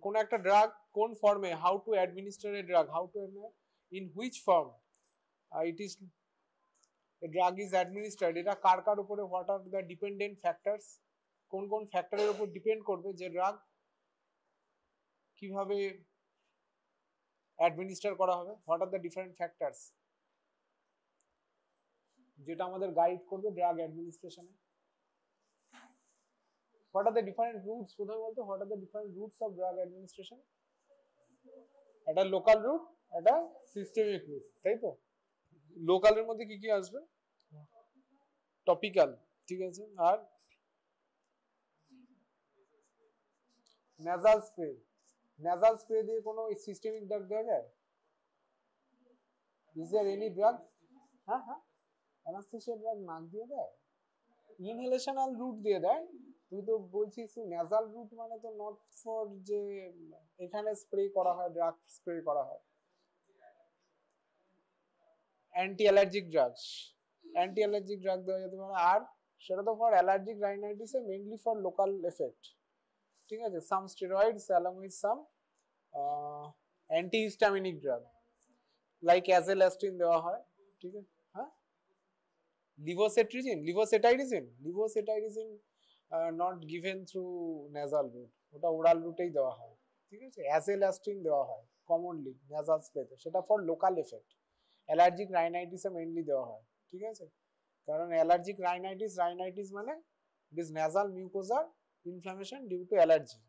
কোন একটা ড্রাগ কোন ফর্মে, how to administer a drug, how to in which form it is a drug is administered, এটা কার কার উপরে, what are the dependent factors, কোন কোন ফ্যাক্টরের উপর ডিপেন্ড করবে যে ড্রাগ কিভাবে অ্যাডমিনিস্টার করা হবে, what are the different factors যেটা আমাদের গাইড করবে drug অ্যাডমিনিস্ট্রেশনে। what are the different routes, প্রথমে বলতো what are the different routes of drug administration, একটা লোকাল রুট, একটা সিস্টেমিক রুট, তাই তো? লোকালের মধ্যে কি কি আসবে? টপিক্যাল, ঠিক আছে, আর নেজাল স্প্রে। নেজাল স্প্রে দিয়ে কোনো সিস্টেমিক ড্রাগ দেওয়া যায়? Is there any drug? হ্যাঁ হ্যাঁ, অ্যানাস্থেসিয়া ড্রাগ নাক দিয়ে দেয়, ইনহেলেশনাল রুট দিয়ে দেয়। তুই তো বলছিস নেজাল রুট মানে তো নট ফর যে এখানে স্প্রে করা হয়, ড্রাগ স্প্রে করা হয়। Anti allergic drugs, anti allergic drug দেওয়া যেতে পারে, আর সেটা তো ফর অ্যালার্জিক রাইনাইটিসে মেইনলি ফর লোকাল এফেক্ট, ঠিক আছে। Some steroids along with some antihistaminic drug like azelastine দেওয়া হয়, ঠিক আছে। হ্যাঁ, levocetirizine, levocetirizine not given through nasal route, ওটা ওরাল রুটেই দেওয়া হয়, ঠিক আছে। অ্যাজেলাস্টিন দেওয়া হয় কমনলি নেজাল স্প্রেতে, সেটা ফর লোকাল এফেক্ট। অ্যালার্জিক রাইনাইটিসে মেইনলি দেওয়া হয়, ঠিক আছে, কারণ অ্যালার্জিক রাইনাইটিস মানে ইট ইজ নেজাল মিউকোজার ইনফ্লামেশন ডিউ টু অ্যালার্জি,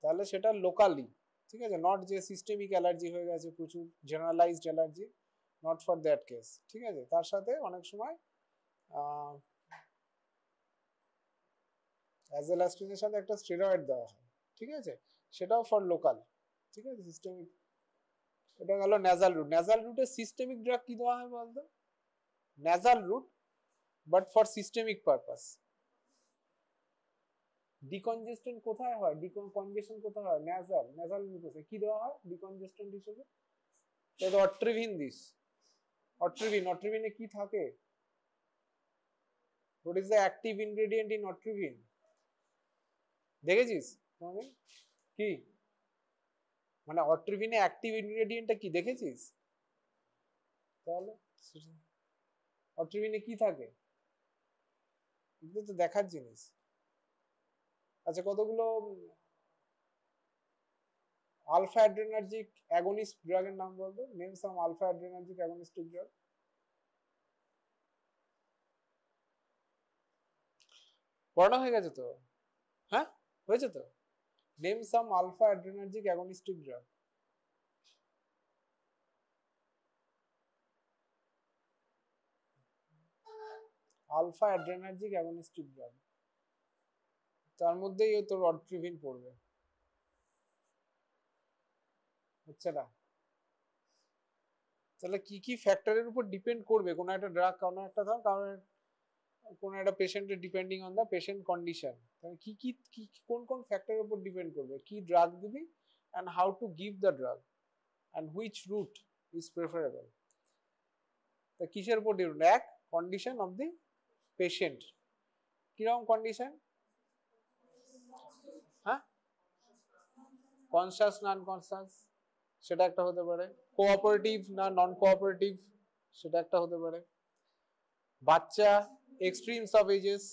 তাহলে সেটা লোকালি, ঠিক আছে, নট যে সিস্টেমিক অ্যালার্জি হয়ে গেছে প্রচুর, generalised allergy, not for that case, ঠিক আছে। তার সাথে অনেক সময় অ্যাজেলাস্টিনের সাথে একটা স্টেরয়েড দেওয়া হয়, ঠিক আছে, সেটাও ফর লোকাল, ঠিক আছে, সিস্টেমিক। এটা গেল নেজাল রুট। নেজাল রুটে সিস্টেমিক ড্রাগ কি দেওয়া হয় বলতো? Nasal route but for systemic purpose. Decongestant কোথায় হয়, ডিকনজেশন কোথায় হয়? নেজাল মিউকাসে কি দেওয়া হয় ডিকনজেস্টেন্ট হিসেবে? তো অট্রিভিন দিস, অট্রিভিনে কি থাকে? What is the active ingredient in অট্রিভিন? দেখেছিস কি মানে অট্রিভিনে অ্যাক্টিভ ইনগ্রেডিয়েন্টটা কি দেখেছিস? তাহলে অট্রিভিনে কি থাকে এগুলো তো দেখার জিনিস। আচ্ছা, কতগুলো আলফা অ্যাড্রেনার্জিক অ্যাগনিস্ট ড্রাগের নাম বলতো, name some alpha adrenergic agonistic drug. পড়ানো হয়ে গেছে তো? হ্যাঁ, হয়েছে তো। Name some alpha adrenergic agonistic drug. Alpha adrenergic agonistic drug, তার মধ্যেই তোর অট্রিভিন পড়বে, হচ্ছে না? তাহলে কি কি ফ্যাক্টরের উপর ডিপেন্ড করবে কোন একটা ড্রাগ, কোন একটা ধর কারণ কোন একটা পেশেন্টের depending on the patient condition, তাহলে কি কি কোন কোন ফ্যাক্টরের উপর ডিপেন্ড করবে কি ড্রাগ দিবি and how to give the drug and which route is preferable. তা কিসের উপর ডিপেন্ড? এক, কন্ডিশন অফ দি পেশেন্ট, কিরকম কন্ডিশন? হ্যাঁ, কনসাস না আনকনসাস সেটা একটা হতে পারে, কোঅপারেটিভ না নন কোঅপারেটিভ সেটা একটা হতে পারে, বাচ্চা, extremes of ages,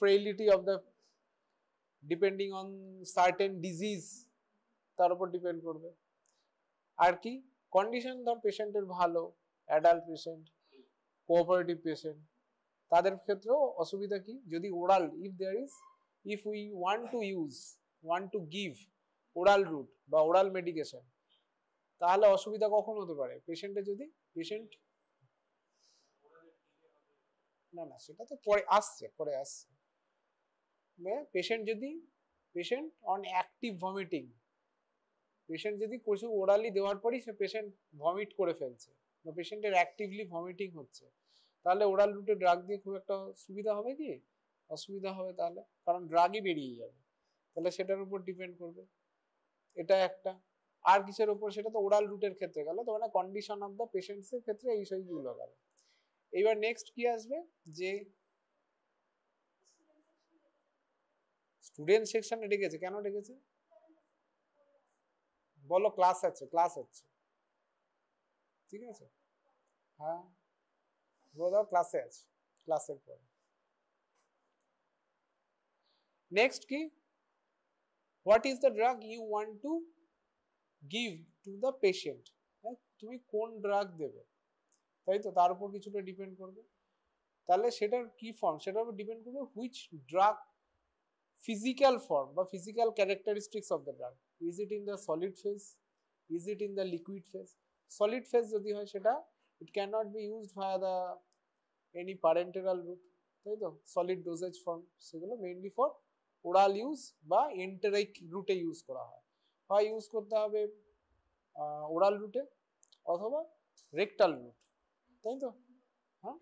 frailty of the depending on certain disease তার উপর ডিপেন্ড করবে। আর কি কন্ডিশন, ধর পেশেন্টের ভালো, অ্যাডাল্ট পেশেন্ট, কোঅপারেটিভ পেশেন্ট, তাদের ক্ষেত্রেও অসুবিধা কি? যদি oral, if we want to give oral route বা ওরাল মেডিকেশন, তাহলে অসুবিধা কখন হতে পারে পেশেন্টের? যদি পেশেন্ট না সেটা তো পরে আসছে patient on active vomiting, patient যদি কিছু ওরালি দেওয়ার পরই সে পেশেন্ট ভমিট করে ফেলছে বা পেশেন্টের অ্যাক্টিভলি ভমিটিং হচ্ছে, তাহলে ওরাল রুটে ড্রাগ দিয়ে খুব একটা সুবিধা হবে কি? অসুবিধা হবে, তাহলে কারণ ড্রাগই বেরিয়ে যাবে, তাহলে সেটার উপর ডিপেন্ড করবে। এটা একটা। আর কিসের উপর? সেটা তো ওরাল রুটের ক্ষেত্রে গেল, তো মানে কন্ডিশন অফ দ্য পেশেন্টস এর ক্ষেত্রে এই সেইগুলো গেল। এবার নেক্সট কি আসবে? যে স্টুডেন্ট সেকশনে ডেকেছে, কেন ডেকেছে? বলো ক্লাস আছে, ক্লাস হচ্ছে, ঠিক আছে, হ্যাঁ বলো ক্লাসে আছে, ক্লাসের পরে। নেক্সট কি, what is the drug you want to give to the patient, তুমি কোন ড্রাগ দেবে, তাই তো, তার উপর কিছুটা ডিপেন্ড করবে। তাহলে সেটার কি ফর্ম, সেটার উপর ডিপেন্ড করবে হুইচ ড্রাগ, physical form বা physical characteristics of the drug, is it in the solid phase, is it in the liquid phase, solid phase যদি হয় সেটা it cannot be used via the any parenteral route, তাই তো, solid dosage form সেগুলো mainly for oral use বা enteric রুটে use করা হয়, হয় ইউজ করতে হবে ওরাল রুটে অথবা রেকটাল রুট, তাই তো, হ্যাঁ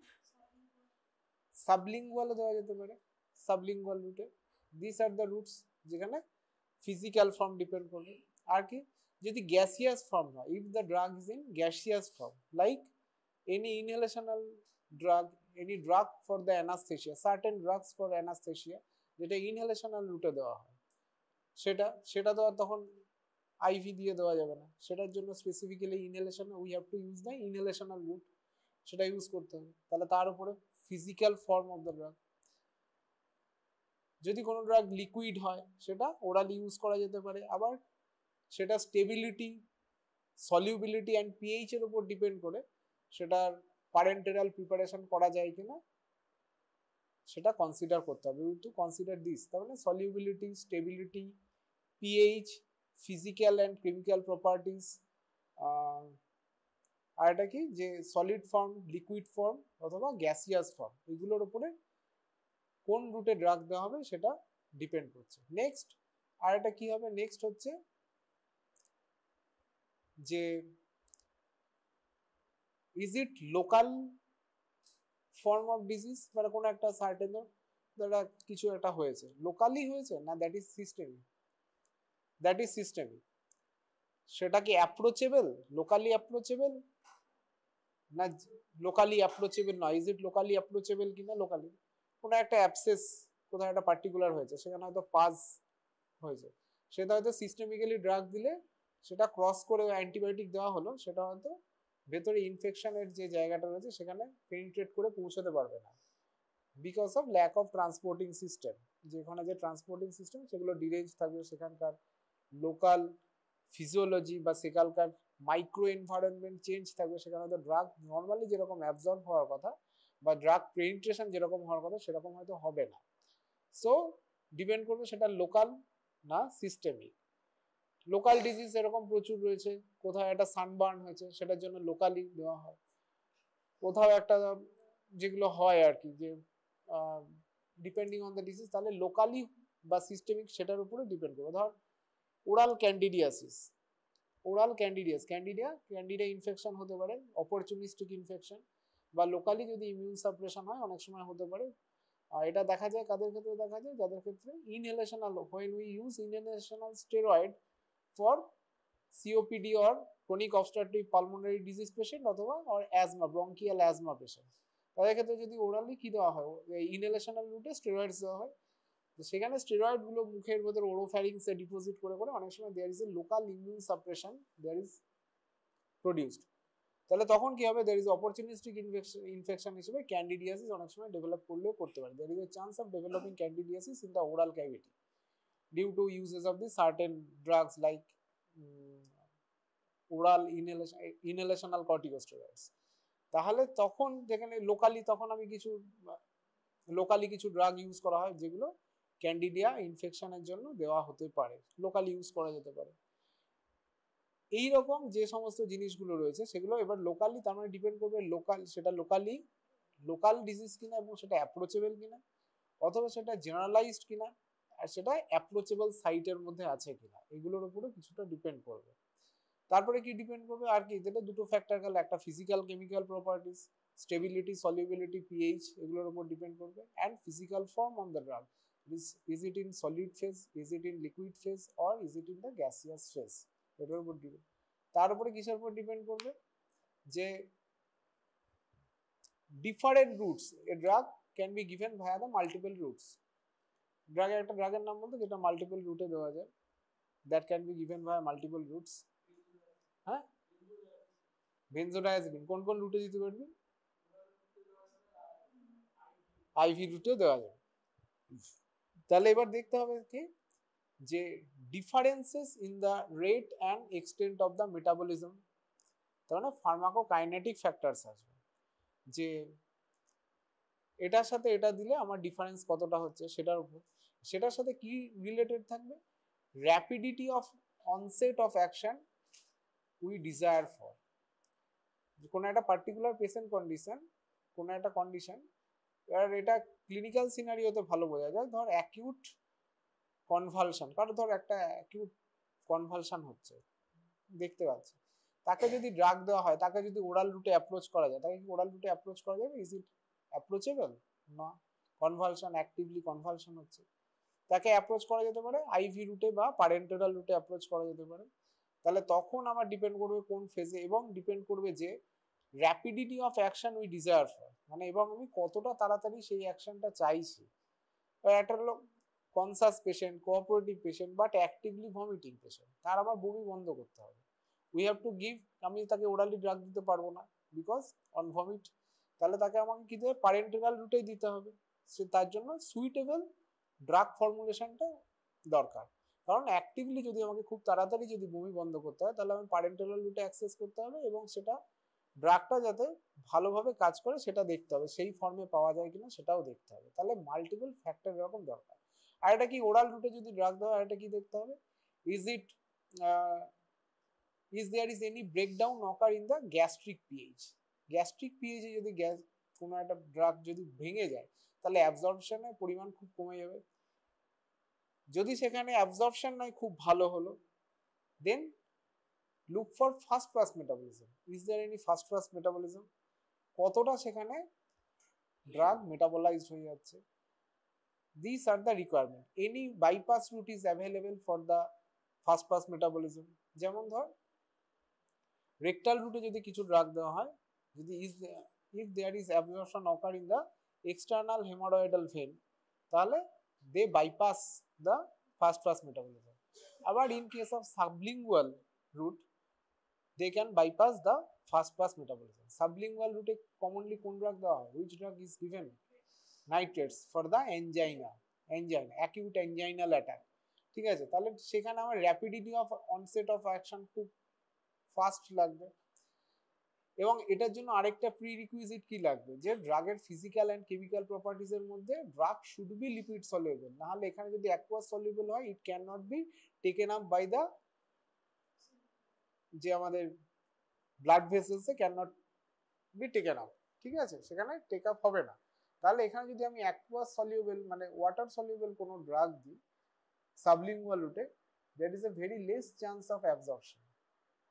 সাবলিঙ্গুয়ালও দেওয়া যেতে পারে, সাবলিঙ্গুয়াল রুটে, দিস আর দ্য রুটস যেখানে ফিজিক্যাল ফর্ম ডিপেন্ড করবে। আর কি, যদি গ্যাসিয়াস ফর্ম হয়, if the drug is in gaseous form, like any inhalational drug, any drug for the anaesthesia, certain drugs for anaesthesia যেটা ইনহেলেশনাল রুটে দেওয়া হয়, সেটা তো আর তখন আইভি দিয়ে দেওয়া যাবে না, সেটার জন্য specifically inhalation, we have to use the inhalational route, সেটা ইউজ করতে হবে। তাহলে তার উপরে physical form of the drug, যদি কোনো ড্রাগ লিকুইড হয় সেটা ওরালি ইউজ করা যেতে পারে, আবার সেটা স্টেবিলিটি, সলিউবিলিটি অ্যান্ড পিএইচ এর উপর ডিপেন্ড করে সেটার প্যারেন্টেরাল প্রিপারেশন করা যায় কিনা সেটা কনসিডার করতে হবে, উই টু কনসিডার দিস, তার মানে solubility, stability, pH, physical and chemical properties, আর এটা কি যে সলিড ফর্ম, লিকুইড ফর্ম অথবা গ্যাসিয়াস ফর্ম, এগুলোর উপরে কোন রুটে ড্রাগ দেওয়া হবে সেটা ডিপেন্ড করছে। নেক্সট আর এটা কি হবে, নেক্সট হচ্ছে যে is it local form of disease, মানে কোনো একটা সার্টেন দ্বারা কিছু একটা হয়েছে, লোকালি হয়েছে না that is systemic, that is systemic, সেটা কি অ্যাপ্রোচেবল, লোকালি অ্যাপ্রোচেবল না লোকালি অ্যাপ্রোচেবল নয়, ইজ ইট লোকালি অ্যাপ্রোচেবল কিনা, লোকালি কোনো একটা অ্যাবসেস কোথাও একটা পার্টিকুলার হয়েছে, সেখানে হয়তো পাস হয়েছে, সেটা হয়তো সিস্টেমিক্যালি ড্রাগ দিলে সেটা ক্রস করে অ্যান্টিবায়োটিক দেওয়া হলো, সেটা হয়তো ভেতরে ইনফেকশনের যে জায়গাটা রয়েছে সেখানে পেনিট্রেট করে পৌঁছতে পারবে না, because of lack of transporting system, যেখানে যে ট্রান্সপোর্টিং সিস্টেম সেগুলো ডিরেঞ্জ থাকবে, সেখানকার লোকাল ফিজিওলজি বা সেখানকার মাইক্রো এনভায়রনমেন্ট চেঞ্জ থাকবে, সেখানে হয়তো ড্রাগ নর্মালি যেরকম অ্যাবজর্ব হওয়ার কথা বা ড্রাগ পেনিট্রেশন যেরকম হওয়ার কথা সেরকম হয়তো হবে না, সো ডিপেন্ড করবে সেটা লোকাল না সিস্টেমিক। লোকাল ডিজিজ এরকম প্রচুর রয়েছে, কোথাও একটা সানবার্ন হয়েছে সেটার জন্য লোকালি দেওয়া হয়, কোথাও একটা যেগুলো হয় আর কি যে ডিপেন্ডিং অন দ্য ডিজিজ, তাহলে লোকালি বা সিস্টেমিক সেটার উপরে ডিপেন্ড করবে। ধর ওরাল ক্যান্ডিডিয়াসিস, ওরাল ক্যান্ডিডিয়া ইনফেকশন হতে পারে, অপরচুনিস্টিক ইনফেকশন, বা লোকালি যদি ইমিউন সাপ্রেশন হয় অনেক সময় হতে পারে। এটা দেখা যায় কাদের ক্ষেত্রে, দেখা যায় যাদের ক্ষেত্রে ইনহেলেশনাল, when we use inhalational steroid for COPD or chronic obstructive pulmonary disease patient অথবা or asthma, bronchial asthma patient, তাদের ক্ষেত্রে যদি ওরালি কি দেওয়া হয়, ইনহেলেশনাল রুটে স্টেরয়েডস দেওয়া হয়, তো সেখানে স্টেরয়েড গুলো মুখের ভেতর ওরোফ্যারিংসে ডিপোজিট করে করে অনেক সময় there is a local immune suppression there is produced, তাহলে তখন কি হবে, দেয়ার ইজ অপরচুনিস্টিক ইনফেকশন হিসেবে ক্যান্ডিডিয়াসিস অনেক সময় ডেভেলপ করলেও করতে পারে, there is a chance of developing candidiasis in the oral cavity due to usages of the certain drugs like oral inhalational corticosteroids. তাহলে তখন যেখানে লোকালি, তখন আমি কিছু লোকালি কিছু ড্রাগ ইউজ করা হয় যেগুলো ক্যান্ডিডিয়া ইনফেকশনের জন্য দেওয়া হতে পারে, লোকালি ইউজ করা যেতে পারে। এইরকম যে সমস্ত জিনিসগুলো রয়েছে সেগুলো এবার লোকালি, তার মানে ডিপেন্ড করবে লোকাল, সেটা লোকাল ডিজিজ কিনা এবং সেটা অ্যাপ্রোচেবল কিনা, অথবা সেটা জেনারেলাইজড কিনা, আর সেটা অ্যাপ্রোচেবল সাইটের মধ্যে আছে কিনা, এগুলোর উপরে কিছুটা ডিপেন্ড করবে। তারপরে কি ডিপেন্ড করবে, আর কি, যেটা দুটো ফ্যাক্টর গেল, একটা physical chemical properties, stability, solubility, pH, এগুলোর উপর ডিপেন্ড করবে, and physical form on the drug, is it in solid phase, is it in liquid phase, or is it in the gaseous phase, এটার উপর depend. তার উপরে কিসের উপর depend করবে, যে different routes, a drug can be given via the multiple routes, ড্রাগের একটা ড্রাগের নাম বলতো যেটা মাল্টিপল রুটে দেওয়া যায়, that can be given via multiple roots, হ্যাঁ, বেনজোডায়াজিপিন কোন কোন রুটে দিতে পারবি? আইভি রুটেও দেওয়া যাবে। তাহলে এবার দেখতে হবে কি যে differences in the rate and extent of the metabolism, তার মানে ফার্মাকোকাইনেটিক ফ্যাক্টরস আসবে যে এটার সাথে এটা দিলে আমার ডিফারেন্স কতটা হচ্ছে সেটার উপর। সেটার সাথে কি রিলেটেড থাকবে? Rapidity of onset of action we desire for. কোনো একটা পার্টিকুলার পেশেন্ট কন্ডিশন, কোনো একটা কন্ডিশন, এবার এটা ক্লিনিক্যাল সিনারিওতে ভালো বোঝা যায়। ধর অ্যাকিউট কনভালশন, কারো ধর একটা অ্যাকিউট কনভালশন হচ্ছে দেখতে পাচ্ছি, তাকে যদি ড্রাগ দেওয়া হয়, তাকে যদি ওরাল রুটে অ্যাপ্রোচ করা যায়, তাকে কি ওরাল রুটে অ্যাপ্রোচ করা যাবে? Is it approachable? না, কনভালশন, অ্যাক্টিভলি কনভালশন হচ্ছে, তাকে অ্যাপ্রোচ করা যেতে পারে আইভি রুটে বা প্যারেন্টেরাল রুটে অ্যাপ্রোচ করা যেতে পারে। তাহলে তখন আমার ডিপেন্ড করবে কোন ফেজে, এবং ডিপেন্ড করবে যে rapidity of action we desire for, মানে এবং আমি কতটা তাড়াতাড়ি সেই অ্যাকশনটা চাইছি। একটা হলো conscious patient, cooperative patient, but actively vomiting patient, তার আবার বমি বন্ধ করতে হবে। উই হ্যাভ টু গিভ, আমি তাকে ওরালি ড্রাগ দিতে পারবো না বিকজ অন ভমিট, তাহলে তাকে আমাকে কি দেবে? প্যারেন্টেরাল রুটেই দিতে হবে। সে তার জন্য সুইটেবল ড্রাগ ফর্মুলেশনটা দরকার, কারণ অ্যাক্টিভলি যদি আমাকে খুব তাড়াতাড়ি যদি বমি বন্ধ করতে হয়, তাহলে আমি প্যারেন্টেরাল রুটে অ্যাক্সেস করতে হবে, এবং সেটা ড্রাগটা যাতে ভালোভাবে কাজ করে সেটা দেখতে হবে, সেই ফর্মে পাওয়া যায় কিনা সেটাও দেখতে হবে। তাহলে মাল্টিপল ফ্যাক্টর এরকম দরকার। আর এটা কি ওরাল রুটে যদি ড্রাগ দেওয়া হয়, এটা কি দেখতে হবে? Is it is there is any breakdown occur in the gastric pH? Gastric পিএইচে যদি গ্যাস কোনো একটা ড্রাগ যদি ভেঙে যায়, তাহলে অ্যাবজর্পশনের পরিমাণ খুব কমে যাবে। যদি সেখানে অ্যাবজর্পশন নয় খুব ভালো হলো, then look for first pass metabolism. Is there any first pass metabolism? কতটা সেখানে ড্রাগ মেটাবলাইজড হয়ে যাচ্ছে। This are the requirement. Any bypass route is available for the first pass metabolism. যেমন ধর রেকটাল রুটে যদি কিছু ড্রাগ দেওয়া হয়, যদি if there is absorption occur in the external hemorrhoidal vein, তাহলে they bypass the first pass metabolism. আবার in case of sublingual route, they can bypass the first pass metabolism. Sublingual route commonly কোন drug দেওয়া হয়? Which drug is given? Nitrates for the angina, acute anginal attack, ঠিক আছে? তাহলে সেখানে আমার র্যাপিডিটি of onset of action খুব fast লাগবে। এবং এটার জন্য আরেকটা প্রিরিকুইজিট কি লাগবে? যে ড্রাগের ফিজিক্যাল অ্যান্ড কেমিক্যাল প্রপার্টিজ এর মধ্যে drug should be lipid soluble, না হলে এখানে যদি অ্যাকুয়াস সলিউবল হয়, it can not be taken up by the, যে আমাদের ব্লাড ভেসেলসে can not be taken up, ঠিক আছে? সেখানে টেক আপ হবে না। তাহলে এখানে যদি আমি অ্যাকুয়াস সলিউবল মানে ওয়াটার সলিউবল কোনো ড্রাগ দিই সাবলিঙ্গুয়াল রুটে, there is a very less chance of absorption,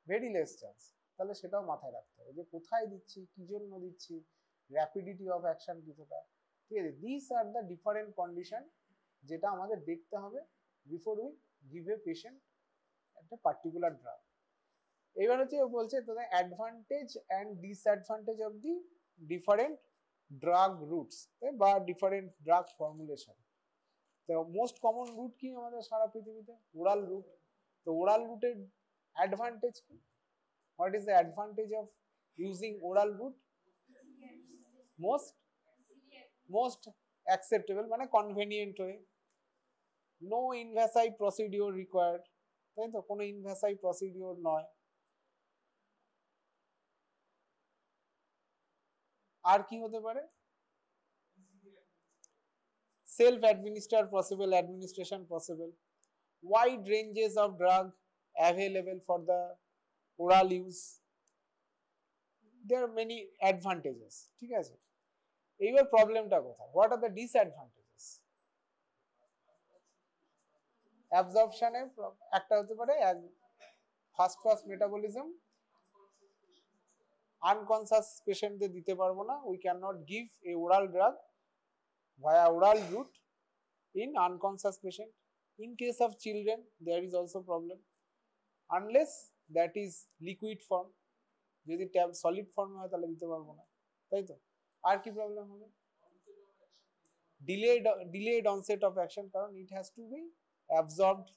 very less chance. তাহলে সেটাও মাথায় রাখতে হবে যে কোথায় দিচ্ছি, কি জন্য দিচ্ছি, র্যাপিডিটি অফ অ্যাকশন কিছুটা, ঠিক আছে? This are the different condition যেটা আমাদের দেখতে হবে before we give a patient একটা পার্টিকুলার ড্রাগ। এবার হচ্ছে বলছে তোদের advantage and disadvantage of the different drug routes বা ডিফারেন্ট ড্রাগ ফর্মুলেশন। তো মোস্ট কমন রুট কি আমাদের সারা পৃথিবীতে? Oral route. তো ওরাল রুটের অ্যাডভান্টেজ কি? What is the advantage of using oral route? Most acceptable, মানে convenient way. No invasive procedure required, তাই তো? কোনো invasive procedure নয়। আর কি হতে পারে? Self administer possible, administration possible. Wide ranges of drug available for the oral use. There are many advantages, ঠিক আছে? এইবার প্রবলেমটা কোথায়? What are the disadvantages? অ্যাবজর্পশনে একটা হতে পারে ফার্স্ট পাস মেটাবলিজম, আনকনসাস পেশেন্টদের দিতে পারবো না, we can not give a oral drug via oral route in unconscious patient. In case of children there is also problem, unless that is liquid form. যদি tab solid ফর্মে হয় তাহলে দিতে পারবো না, তাই তো? আর কি প্রবলেম হবে? delayed onset of action, কারণ it has to be absorbed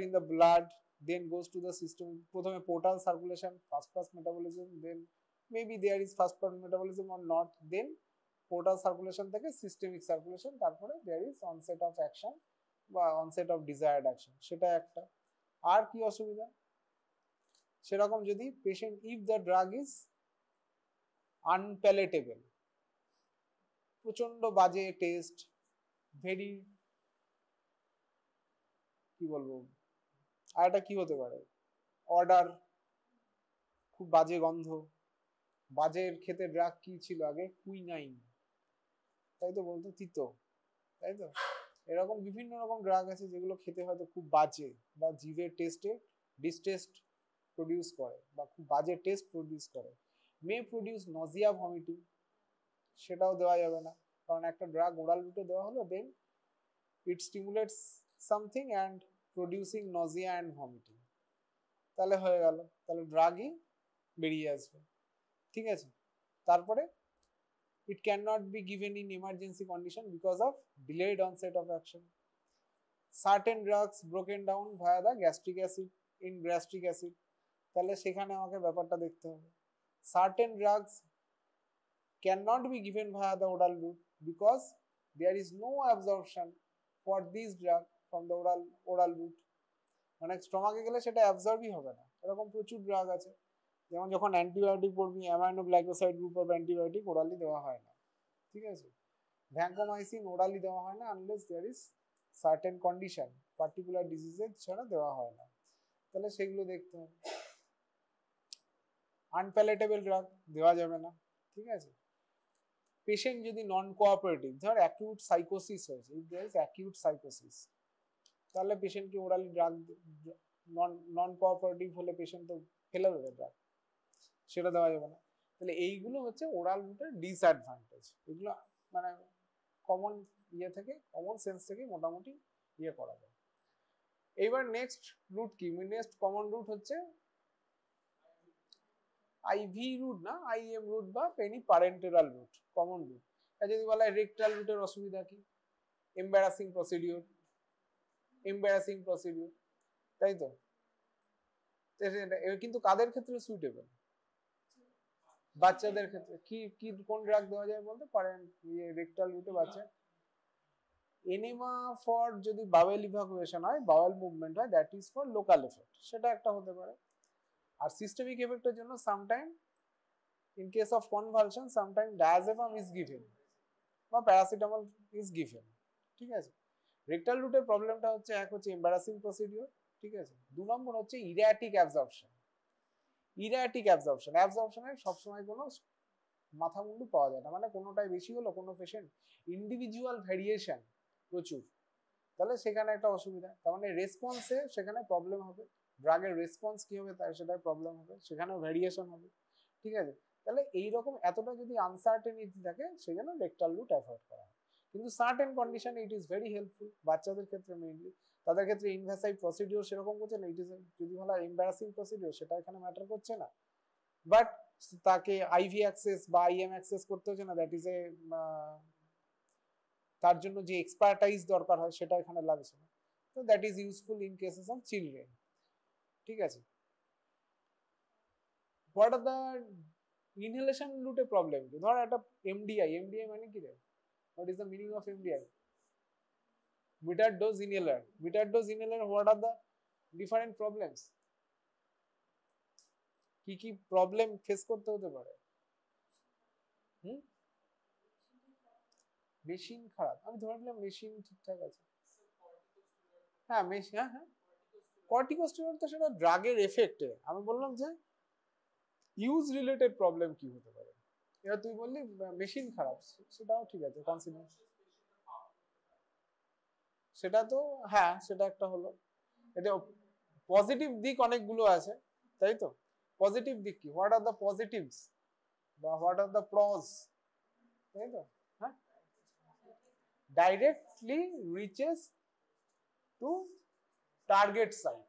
in the blood, then goes to the system. প্রথমে portal circulation, fast metabolism, then maybe there is fast metabolism or not, then portal circulation থেকে systemic circulation, তারপরে there is onset of action বা onset of desired action, সেটা একটা। আর কি অসুবিধা সেরকম যদি patient, if the drug is unpalatable, প্রচন্ড বাজে টেস্ট, ভেরি কি বলবো, আর এটা কি হতে পারে, অর্ডার, খুব বাজে গন্ধ, বাজের খেতে ড্রাগ কি ছিল আগে, কুইনাইন, তাই তো বলতো, তিতো, তাই তো, এরকম বিভিন্ন রকম ড্রাগ আছে যেগুলো খেতে হয়তো খুব বাজে বা জিভের টেস্টে ডিসটেস্ট প্রডিউস করে বা খুব বাজে টেস্ট প্রডিউস করে, মে প্রডিউস নজিয়া, ভমিটিং, সেটাও দেওয়া যাবে না, কারণ একটা ড্রাগ ওরাল রুটে দেওয়া হলো, then it stimulates something and producing nausea and vomiting, তাহলে হয়ে গেল, তাহলে ড্রাগই বেরিয়ে আসবে, ঠিক আছে। তারপরে it cannot be given in emergency condition because of delayed onset of action. Certain drugs broken down via the gastric acid in gastric acid, তাহলে সেখানে আমাকে ব্যাপারটা দেখতে হবে। Certain drugs cannot be given via the oral route because there is no absorption for this drug from the oral route, মানে স্টমাকে গেলে সেটা অ্যাবজর্বই হবে না, এরকম প্রচুর ড্রাগ আছে, যেমন যখন অ্যান্টিবায়োটিক পড়বি, amino glycoside group of antibiotic orally দেওয়া হয় না, ঠিক আছে, ভ্যাঙ্কোমাইসিন ওরালি দেওয়া হয় না unless there is certain condition, particular ডিজিজের ছাড়া দেওয়া হয় না, তাহলে সেগুলো দেখতে হবে। আনপ্যালেটেবল ড্রাগ দেওয়া যাবে না, ঠিক আছে। পেশেন্ট যদি নন কোঅপারেটিভ, ধর অ্যাকিউট সাইকোসিস হয়েছে, ইফ দেয়ার ইজ অ্যাকিউট সাইকোসিস, তাহলে পেশেন্টকে ওরালি ড্রাগ, নন কোঅপারেটিভ হলে পেশেন্ট তো ফেলে দেবে ড্রাগ, সেটা দেওয়া যাবে না। তাহলে এইগুলো হচ্ছে ওরাল রুটের ডিসঅ্যাডভান্টেজ, এগুলো মানে কমন ইয়ে থেকে, কমন সেন্স থেকে মোটামুটি ইয়ে করা যায়। এইবার নেক্সট রুট কি, নেক্সট কমন রুট হচ্ছে আইভি রুট না, আইএম রুট বা পেনি প্যারেন্টেরাল রুট, কমন রুট। যদি বলা হয় রেকটাল রুটের অসুবিধা কি, এম্বারাসিং প্রসিডিওর, এম্বারাসিং প্রসিডিওর, তাই তো, কিন্তু কাদের ক্ষেত্রে সুইটেবল, বাচ্চাদের ক্ষেত্রে কি কি কোন ড্রাগ দেওয়া যায় বলতে পারেন, রেকটাল রুটে বাচ্চা, এনিমা ফর যদি বাওয়েল ইভাকুয়েশন হয়, বাওয়েল মুভমেন্ট হয়, that is for local effect, সেটা একটা হতে পারে। আর সিস্টেমিক এফেক্টের জন্য sometime in case of convulsion sometime diazepam is given বা প্যারাসিটামল ইজ গিভেন, ঠিক আছে। রেকটাল রুটের প্রবলেমটা হচ্ছে, এক হচ্ছে এম্বারাসিং প্রসিডিওর, ঠিক আছে, 2 নম্বর হচ্ছে ইরিয়াটিক অ্যাবজর্পশন। ইরিয়াটিক অ্যাবজর্পশন, অ্যাবজর্পশনের সবসময় কোনো মাথা মুন্ডু পাওয়া যায় না, মানে কোনোটাই বেশি হলো, কোনো পেশেন্ট ইন্ডিভিজুয়াল ভ্যারিয়েশন প্রচুর, তাহলে সেখানে একটা অসুবিধা, তার মানে রেসপন্সে সেখানে প্রবলেম হবে, ড্রাগের রেসপন্স কি হবে তার সেটাই প্রবলেম হবে, সেখানেও ভ্যারিয়েশন হবে, ঠিক আছে। তাহলে এইরকম এতটা যদি আনসার্টেনিটি থাকে, সেখানে রেকটাল রুট অ্যাভয়েড করা হয়, কিন্তু সার্টেন কন্ডিশনে ইট ইজ ভেরি হেল্পফুল, বাচ্চাদের ক্ষেত্রে মেইনলি, তাদের ক্ষেত্রে ইনভ্যাসাইভ প্রসিডিওর সেরকম করছে না, ইট ইজ যদি বলা এম্বারাসিং প্রসিডিওর, সেটা এখানে ম্যাটার করছে না, বাট তাকে আইভি অ্যাক্সেস বা আইএম অ্যাক্সেস করতে হচ্ছে না, দ্যাট ইজ এ, তার জন্য যে এক্সপার্টাইজ দরকার হয় সেটা এখানে লাগছে না, তো that is useful in cases of children, ঠিক আছে। হোয়াট আর দ্য ইনহেলেশন রুটে প্রবলেম কি, ধর একটা এমডিআই, এমডিআই মানে কি রে, what is the meaning of MDI, meter dose inhaler, meter dose inhaler, what are the different problems, কি কি প্রবলেম ফেস করতে হতে পারে, মেশিন খারাপ, আমি ধরে নিলাম মেশিন ঠিকঠাক আছে, হ্যাঁ মেশিন, হ্যাঁ হ্যাঁ, কর্টিকোস্টেরয়েড তো সেটা ড্রাগের এফেক্টে, আমি বললাম যে ইউজ রিলেটেড প্রবলেম কি হতে পারে, এবার তুই বললি মেশিন খারাপ, সেটাও ঠিক আছে কনসিডার, সেটা তো হ্যাঁ, সেটা একটা হলো, এটা পজিটিভ দিক অনেকগুলো আছে, তাই তো, পজিটিভ দিক কি, হোয়াট আর দ্য পজিটিভস বা হোয়াট আর দ্য প্রস, তাই তো, হ্যাঁ, directly reaches to target site,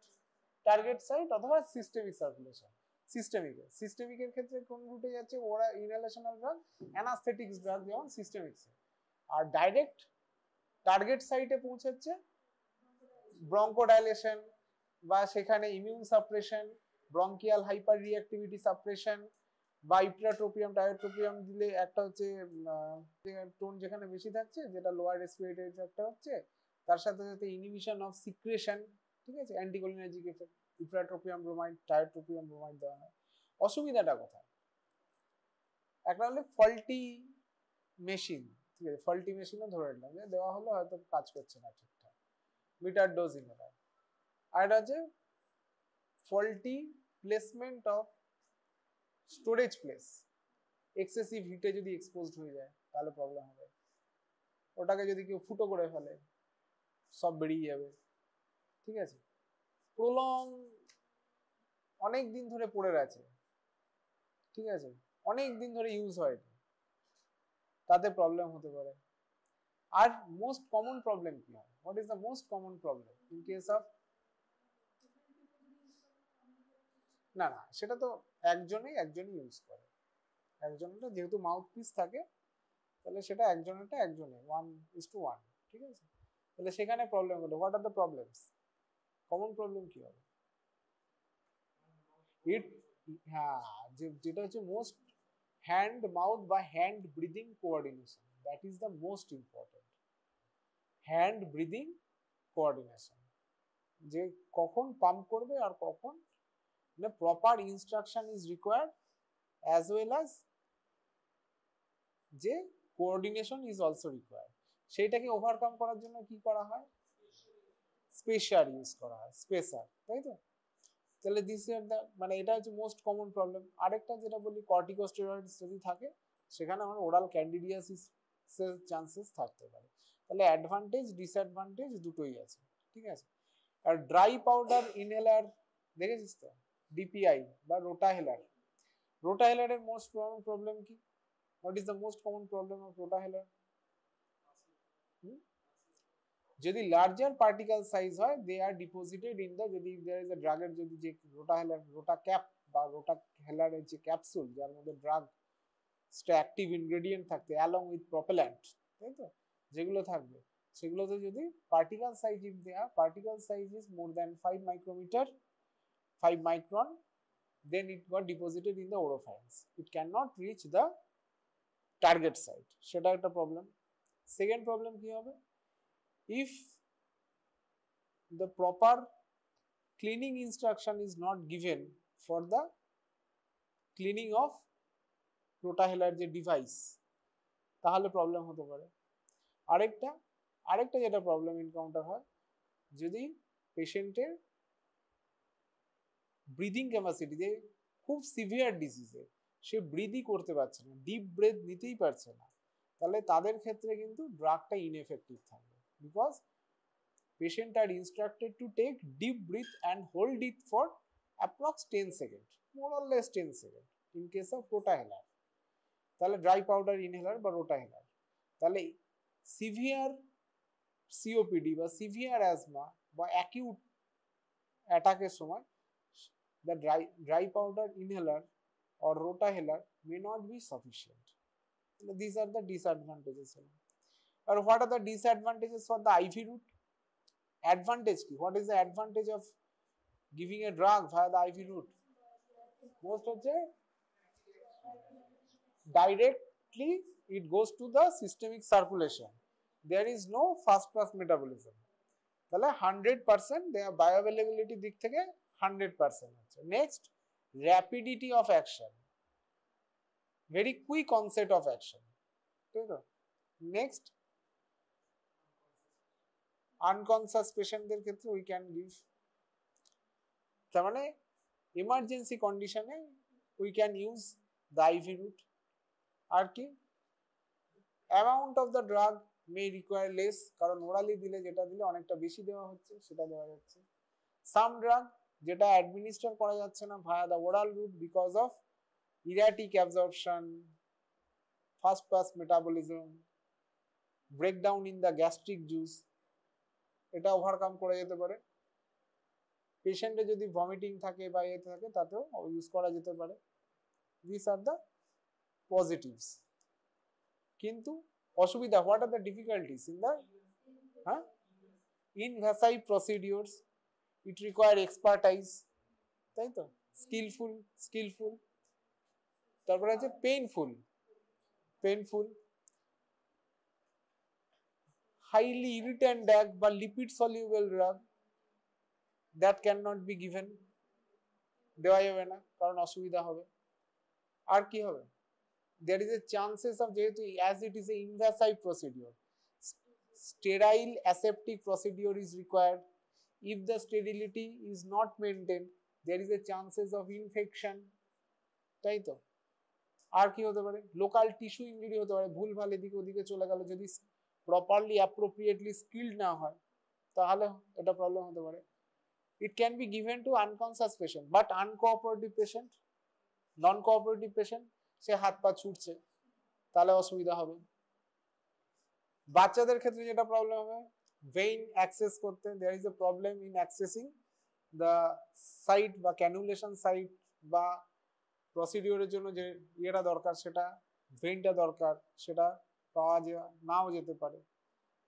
target site অথবা সিস্টেমিক সার্কুলেশন, সিস্টেমিকের ক্ষেত্রে কোন রুটে যাচ্ছে, ওরা ইনহেলেশনাল ড্রাগ, অ্যানাস্থেটিক্স ড্রাগ যেমন সিস্টেমিক্সে, আর ডাইরেক্ট টার্গেট সাইটে পৌঁছাচ্ছে ব্রঙ্কোডাইলেশন, বা সেখানে immune suppression, bronchial hyper reactivity suppression বা ইপ্রাট্রোপিয়াম ডায়োট্রোপিয়াম দিলে একটা হচ্ছে টোন যেখানে বেশি থাকছে, যেটা লোয়ার রেসপিরেটরি একটা হচ্ছে, তার সাথে সাথে ইনহিবিশন অফ সিক্রেশন, ঠিক আছে, anticholinergic effect, ipratropium bromide, tiotropium bromide দেওয়া হয়। অসুবিধাটা কোথায়? একটা হলে ফল্টি মেশিন, ঠিক আছে, ফল্টি মেশিনও ধরে নিলাম যে দেওয়া হলো হয়তো কাজ করছে না ঠিকঠাক, মিটার ডোজ ইনহেলার। আর এটা হচ্ছে faulty placement of storage place, excessive হিটে যদি এক্সপোজড হয়ে যায় তাহলে প্রবলেম হবে। ওটাকে যদি কেউ ফুটো করে ফেলে সব বেরিয়ে যাবে, ঠিক আছে। প্রলং অনেক দিন ধরে পড়ে আছে, ঠিক আছে, অনেক দিন ধরে ইউজ হয়, তাতে প্রবলেম হতে পারে। আর মোস্ট কমন প্রবলেম কি হয়? What is the most common problem in case of, না না সেটা তো একজনই ইউজ করে, একজনটা যেহেতু মাউথ পিস থাকে তাহলে সেটা একজনেরটা একজনে 1:1, ঠিক আছে। তাহলে সেখানে প্রবলেম হলো, what are the problems? Common problem কি হবে? ইট, হ্যাঁ, যেটা হচ্ছে মোস্ট, হ্যান্ড মাউথ বা hand breathing coordination, that is the most important. Hand breathing coordination, যে কখন পাম্প করবে আর কখন, মানে proper instruction is required, as well as যে কোঅর্ডিনেশন ইজ অলসো রিকোয়ার্ড। সেইটাকে ওভারকাম করার জন্য কি করা হয়? স্পেশার ইউজ করা হয়, স্পেসার, তাই তো। তাহলে দিস ইজ দ্য, মানে এটা হচ্ছে মোস্ট কমন প্রবলেম। আরেকটা যেটা বলি, কর্টিকোস্টেরয়েডস যদি থাকে সেখানে আমার ওরাল ক্যান্ডিডিয়াসিস চান্সেস থাকতে পারে। তাহলে অ্যাডভান্টেজ ডিসঅ্যাডভান্টেজ দুটোই আছে, ঠিক আছে। আর ড্রাই পাউডার ইনহেলার দেখেছিস তো, ডিপিআই বা রোটাহেলার। রোটাহেলারের মোস্ট কমন প্রবলেম কি? What is the most common problem of Rotahaler? যদি লার্জার পার্টিকেল সাইজ হয়, they are deposited in the, যদি দেয়ার ইজ এ ড্রাগের, যদি যে রোটাহেলার, রোটা ক্যাপ বা রোটা হেলারের যে ক্যাপসুল যার মধ্যে ড্রাগ অ্যাক্টিভ ইনগ্রেডিয়েন্ট থাকতে অ্যালং উইথ প্রপেল্যান্ট, তাই তো, যেগুলো থাকবে সেগুলোতে যদি particle size, if there particle size is more than 5 micrometre, 5 micron, then it got deposited in the oropharynx, it cannot reach the target site, সেটা একটা প্রবলেম। সেকেন্ড প্রবলেম কি হবে? if the proper cleaning instruction is not given for the cleaning of রোটাহেলার যে device, তাহলে problem হতে পারে। আরেকটা আরেকটা যেটা প্রবলেম এনকাউন্টার হয়, যদি পেশেন্টের ব্রিদিং ক্যাপাসিটি, যে খুব সিভিয়ার ডিজিজে সে ব্রিদই করতে পারছে না, ডিপ ব্রেথ নিতেই পারছে না, তাহলে তাদের ক্ষেত্রে কিন্তু ড্রাগটা ইনএফেক্টিভ থাকবে, because patient are instructed to take deep breath and hold it for approx 10 seconds, more or less 10 seconds in case of rotahelar। তাহলে ড্রাই পাউডার ইনহেলার বা রোটাহেলার, তাহলে সিভিয়ার সিওপিডি বা সিভিয়ার অ্যাজমা বা অ্যাকিউট অ্যাটাকের সময় the dry powder inhaler or rotahelar may not be sufficient. These are the disadvantages. Or what are the disadvantages for the IV route? Advantage ki? What is the advantage of giving a drug via the IV route? Most হচ্ছে directly it goes to the systemic circulation. There is no fast pass metabolism. তাহলে 100% their bioavailability দিক থেকে 100% হচ্ছে। Next, rapidity of action, very quick onset of action, ঠিক আছে। Next, unconscious পেশেন্টদের ক্ষেত্রে we can give, তার মানে emergency কন্ডিশনে we can use the IV route। আর কি, amount of the drug May require less, কারণ ওরালি দিলে যেটা দিলে অনেকটা বেশি দেওয়া হচ্ছে সেটা দেওয়া যাচ্ছে। সাম ড্রাগ যেটা অ্যাডমিনিস্টার করা যাচ্ছে না via the oral route because of erratic absorption, first pass metabolism, breakdown in the gastric juice, এটা ওভারকাম করা যেতে পারে। পেশেন্টে যদি ভমিটিং থাকে বা এ থাকে তাতেও ইউজ করা যেতে পারে। This are the positives. কিন্তু অসুবিধা, what are the difficulties in the invasive procedures, it require expertise, তাই তো, স্কিলফুল। তারপরে আছে পেইনফুল, highly irritant drug বা lipid soluble drug that cannot be given, দেওয়া যাবে না কারণ অসুবিধা হবে। আর কি হবে, there is a chances of, যেহেতু as it is a invasive procedure, sterile aseptic procedure is required. If the sterility is not maintained, there is a chances of infection, তাই তো। আর কি হতে পারে, লোকাল টিস্যু ইনজুরি হতে পারে, ভুলভাল এদিকে ওদিকে চলে গেল, যদি প্রপারলি অ্যাপ্রোপ্রিয়েটলি স্কিলড না হয় তাহলে এটা প্রবলেম হতে পারে। It can be given to unconscious patient, but uncooperative patient, non-cooperative patient, সে হাত পা ছুটছে, তাহলে অসুবিধা হবে। বাচ্চাদের ক্ষেত্রে যেটা প্রবলেম হবে, vein access করতে, there is a problem in accessing the site বা cannulation site বা প্রসিডিওরের জন্য যে ইয়েটা দরকার, সেটা ভেইনটা দরকার, সেটা পাওয়া নাও যেতে পারে।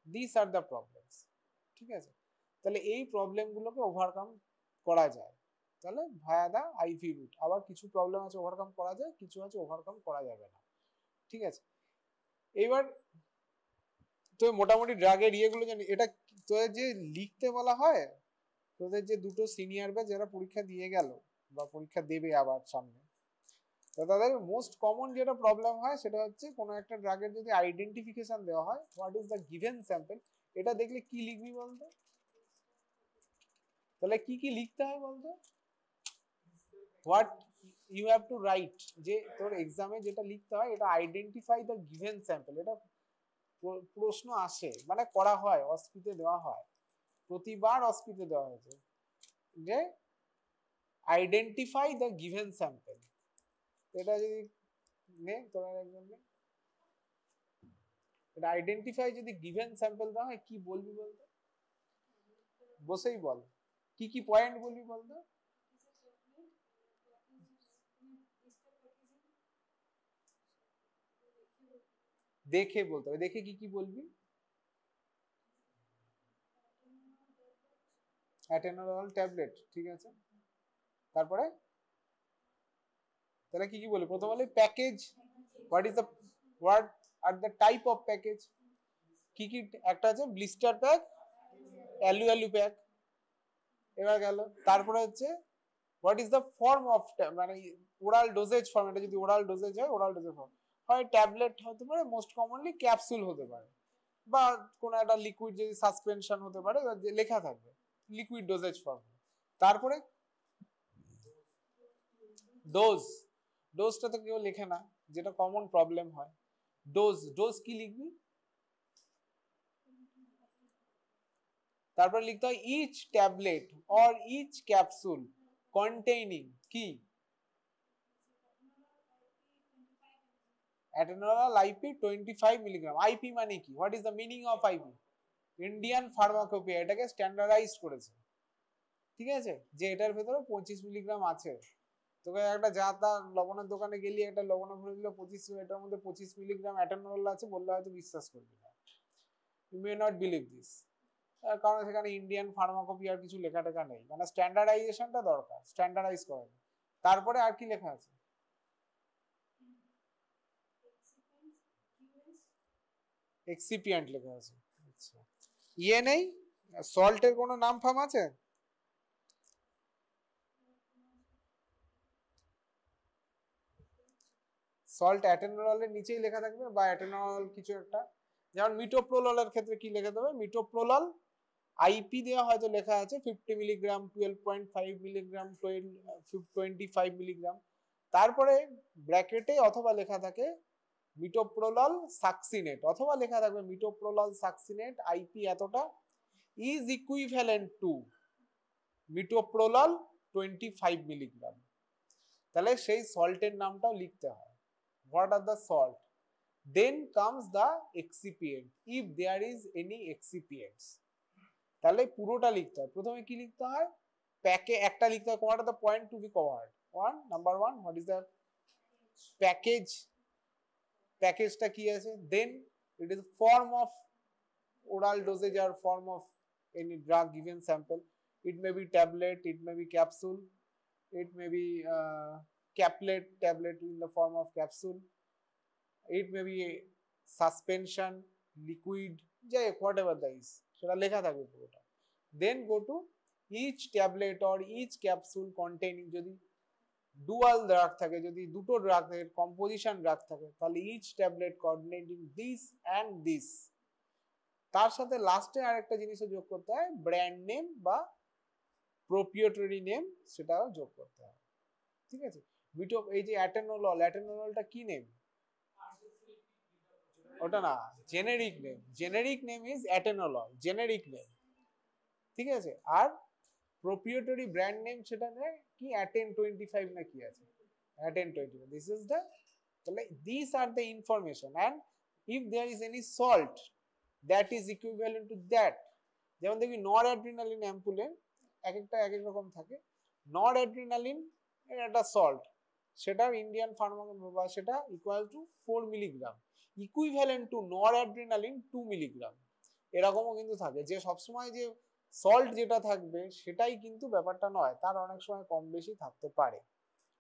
দিস আর দ্য প্রবলেমস, ঠিক আছে। তাহলে এই প্রবলেমগুলোকে ওভারকাম করা যায় তাহলে ভায়া দা আইভি রুট। আবার কিছু প্রবলেম আছে ওভারকাম করা যায়, কিছু আছে ওভারকাম করা যাবে না, ঠিক আছে। এইবার তো মোটামুটি ড্রাগের ইয়েগুলো জানি। এটা তোদের যে লিখতে বলা হয়, তোদের যে দুটো সিনিয়র ব্যাচ যারা পরীক্ষা দিয়ে গেল বা পরীক্ষা দেবে আবার সামনে, তো তাদের মোস্ট কমন যেটা প্রবলেম হয় সেটা হচ্ছে কোনো একটা ড্রাগের যদি আইডেন্টিফিকেশন দেওয়া হয়, what is the given sample, এটা দেখলে কি লিখবি বলতো? তাহলে কি লিখতে হয় বলতো? What you have to write, যে তোর এক্সামে যেটা লিখতে হয়, এটা আইডেন্টিফাই দ্য গিভেন স্যাম্পল। এটা প্রশ্ন আসে, মানে করা হয়, অস্কিতে দেওয়া হয়, প্রতিবার অস্কিতে দেওয়া হয়েছে যে আইডেন্টিফাই দ্য গিভেন স্যাম্পল। এটা যদি নে তোমার একজন এটা আইডেন্টিফাই যদি গিভেন স্যাম্পল দেওয়া হয়, কি বলবি বলতো? বসেই বল, কি পয়েন্ট বলবি বলতো? দেখে বলতে হবে, দেখে কি বলবি? অ্যাটেনোরল ট্যাবলেট, ঠিক আছে। তারপরে তাহলে কি বলি? প্রথম বলি package, what is the, what are the type of package, কি একটা আছে ব্লিস্টার প্যাক, অ্যালু প্যাক, এবার গেল। তারপরে হচ্ছে what is the form of, মানে ওরাল ডোজেজ ফর্ম, এটা যদি ওরাল ডোজেজ হয়, ওরাল ডোজেজ ফর্ম হয় ট্যাবলেট হতে পারে, মোস্ট কমনলি ক্যাপসুল হতে পারে, বা কোনো একটা লিকুইড যদি সাসপেনশন হতে পারে, লেখা থাকবে লিকুইড ডোজেজ ফর্ম। তারপরে ডোজটা তো কেউ লেখে না, যেটা কমন প্রবলেম হয়। ডোজ কি লিখবি? তারপর লিখতে হয় each tablet or each capsule containing কি, অ্যাটেনোরল আইপি 25 মিলিগ্রাম। আইপি মানে কি? What is the meaning of IP? Indian pharmacopoeia এটাকে স্ট্যান্ডার্ডাইজ করেছে, ঠিক আছে, যে এটার ভেতরে 25 মিলিগ্রাম আছে। তোকে একটা যা তা লবণের দোকানে গেলি, একটা লবণ ভরে দিল 25, এটার মধ্যে 25 মিলিগ্রাম অ্যাটেনোরল আছে, বললে হয়তো বিশ্বাস করবি না, you may not believe this, কারণ সেখানে ইন্ডিয়ান ফার্মাকোপিয়ার কিছু লেখা টেখা নেই, মানে স্ট্যান্ডার্ডাইজেশনটা দরকার, স্ট্যান্ডার্ডাইজ করা। তারপরে আর কি লেখা আছে? এক্সিপিয়েন্ট লেখা আছে, আচ্ছা। ইয়ে নেই, সল্টের কোনো নাম ফাম আছে? সল্ট অ্যাটেনোরলের নিচেই লেখা থাকবে, বা অ্যাটেনোরল কিছু একটা, যেমন মিটোপ্রোললের ক্ষেত্রে কি লেখা দেবে? মিটোপ্রোলল আইপি দেওয়া হয়তো লেখা আছে 50 মিলিগ্রাম, 12.5 মিলিগ্রাম, 25 মিলিগ্রাম, তারপরে ব্র্যাকেটে অথবা লেখা থাকে মিটোপ্রোলল সাকসিনেট, অথবা লেখা থাকবে মিটোপ্রোলল সাকসিনেট আইপি এতটা ইজ ইকুইভ্যালেন্ট টু মিটোপ্রোলল 25 মিলিগ্রাম। তাহলে সেই সল্টের নামটাও লিখতে হয়, what are the salt, then comes the excipient if there is any excipients। তাহলে পুরোটা লিখতে হয়। প্রথমে কি লিখতে হয়? প্যাকে একটা লিখতে হয়, what are the point to be covered, number 1 what is the package, প্যাকেজটা কি আছে, then it is form of oral dosage or form of any drug given sample, It may be tablet, it may be capsule, it may be caplet, tablet in the form of capsule, it may be suspension, liquid, whatever that is, সেটা লেখা থাকবে পুরোটা। Then go to each tablet or each capsule containing, যদি dual drug থাকে, যদি দুটো drug থাকে, composition drug থাকে, তাহলে each tablet coordinating this and this, তার সাথে লাস্টে আরেকটা জিনিসও যোগ করতে হয়, ব্র্যান্ড নেম বা প্রোপ্রিয়েটরি নেম, সেটাও যোগ করতে হয়। ঠিক আছে, এই যে অ্যাটেনোলল, অ্যাটেনোললটা কি নেম? ওটা না, generic name. Generic name is atenolol, generic name. ঠিক আছে, আর proprietary brand name সেটা নেয় কি Aten 25 না কি আছে, Aten 25, this is the, তাহলে these are the information, and if there is any salt that is equivalent to that, যেমন দেখবি noradrenaline ampoule এক একটা এক এক রকম থাকে, noradrenaline এর একটা সল্ট, সেটা ইন্ডিয়ান ফার্মা বা সেটা equal to 4 milligram, equivalent to noradrenaline 2 milligram, এরকমও কিন্তু থাকে। যে সবসময় যে সল্ট যেটা থাকবে সেটাই কিন্তু ব্যাপারটা নয়, তার অনেক সময় কম বেশি থাকতে পারে।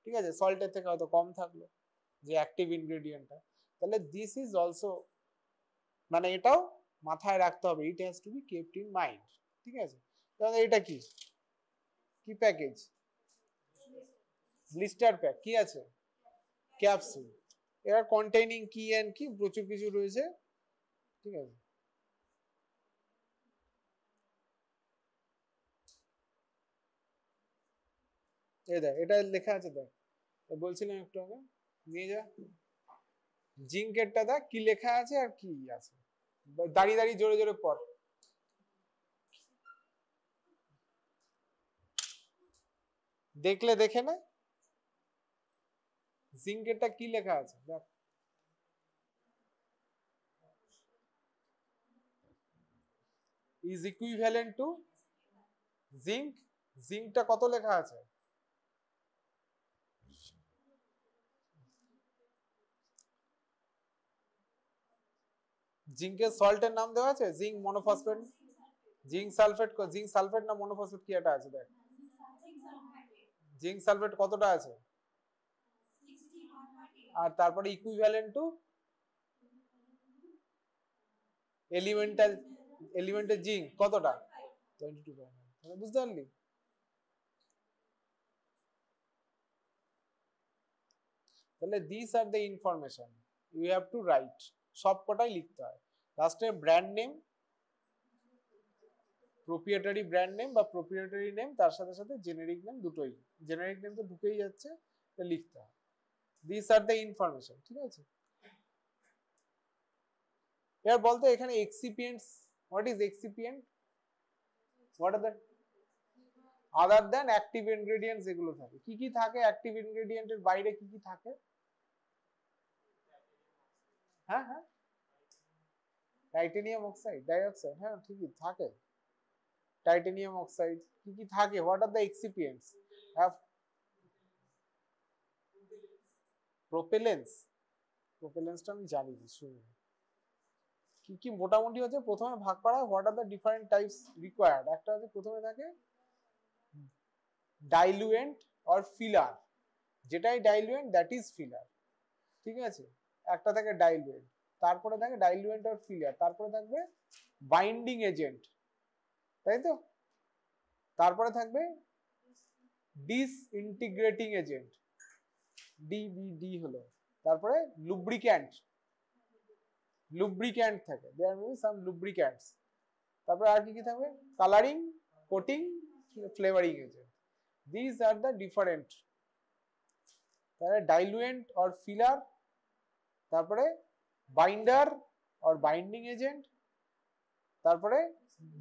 ঠিক আছে, সল্টের থেকে হয়তো কম থাকলো যে অ্যাক্টিভ ইনগ্রেডিয়েন্টটা, তাহলে দিস ইজ অলসো, মানে এটাও মাথায় রাখতে হবে, it has to be kept in mind. ঠিক আছে, তাহলে এটা কি কি প্যাকেজ? Blister pack. কি আছে? ক্যাপসুল। এর কন্টেইনিং কি এন্ড কি, প্রচুর কিছু রয়েছে। ঠিক আছে, এই দেখ এটা লেখা আছে, দেখ বলছিলাম একটু আগে, নিয়ে যা জিঙ্কেরটা, দেখ কি লেখা আছে আর কি আছে, দাঁড়িয়ে দাঁড়িয়ে জোরে জোরে পড়। দেখলে দেখে না, জিঙ্কেরটা কি লেখা আছে দেখ, ইজ ইকুইভ্যালেন্ট টু জিঙ্ক। জিঙ্কটা কত লেখা আছে? জিঙ্কের সল্টের নাম দেওয়া আছে, zinc monophosphate, zinc sulphate, zinc sulphate না মনোফসফেট কি একটা আছে, দেখ জিঙ্ক সালফেট কতটা আছে, আর তারপরে ইকুইভ্যালেন্ট টু এলিমেন্টাল জিঙ্ক কতটা, 22.9, বুঝতে পারলি? তাহলে this are the information you have to write, সব কটাই লিখতে হয়। লাস্টে brand name, proprietary brand name বা প্রোপ্রিয়েটরি নেম, তার সাথে সাথে জেনেরিক নেম, দুটোই, জেনেরিক নেম তো ঢুকেই যাচ্ছে, লিখতে হয়। This are the information. ঠিক আছে, এবার বলতো এখানে excipients, what is excipient, what are the other than active ingredients, এগুলো থাকে, কি কি থাকে অ্যাক্টিভ ইনগ্রেডিয়েন্টের বাইরে, কি কি থাকে? হ্যাঁ হ্যাঁ, টাইটেনিয়াম অক্সাইড, ডাইঅক্সাইড, হ্যাঁ ঠিকই থাকে, টাইটেনিয়াম অক্সাইড, কি কি থাকে, হোয়াট আর দ্য এক্সিপিয়েন্টস? প্রোপেলেন্স, প্রোপেলেন্সটা আমি জানি না, শুনি কি কি মোটামুটি হচ্ছে, প্রথমে ভাগ করা, what are the different types required. একটা হচ্ছে প্রথমে থাকে ডাইলুয়েন্ট অর ফিলার, যেটাই ডাইলুয়েন্ট দ্যাট ইজ ফিলার। ঠিক আছে, একটা থাকে ডাইলুয়েন্ট, তারপরে থাকে ডাইলুয়েন্ট অর ফিলার, তারপরে থাকবে বাইন্ডিং এজেন্ট, তাই তো, তারপরে থাকবে ডিসইন্টিগ্রেটিং এজেন্ট, ডিবিডি হলো, তারপরে লুব্রিক্যান্ট, লুব্রিক্যান্ট থাকে, দেয়ার মে বি সাম লুব্রিক্যান্টস, তারপরে আর কি কি থাকবে, colouring, coating, flavouring agent. This are the different, তাহলে ডাইলুয়েন্ট অর ফিলার, তারপরে বাইন্ডার অর বাইন্ডিং এজেন্ট, তারপরে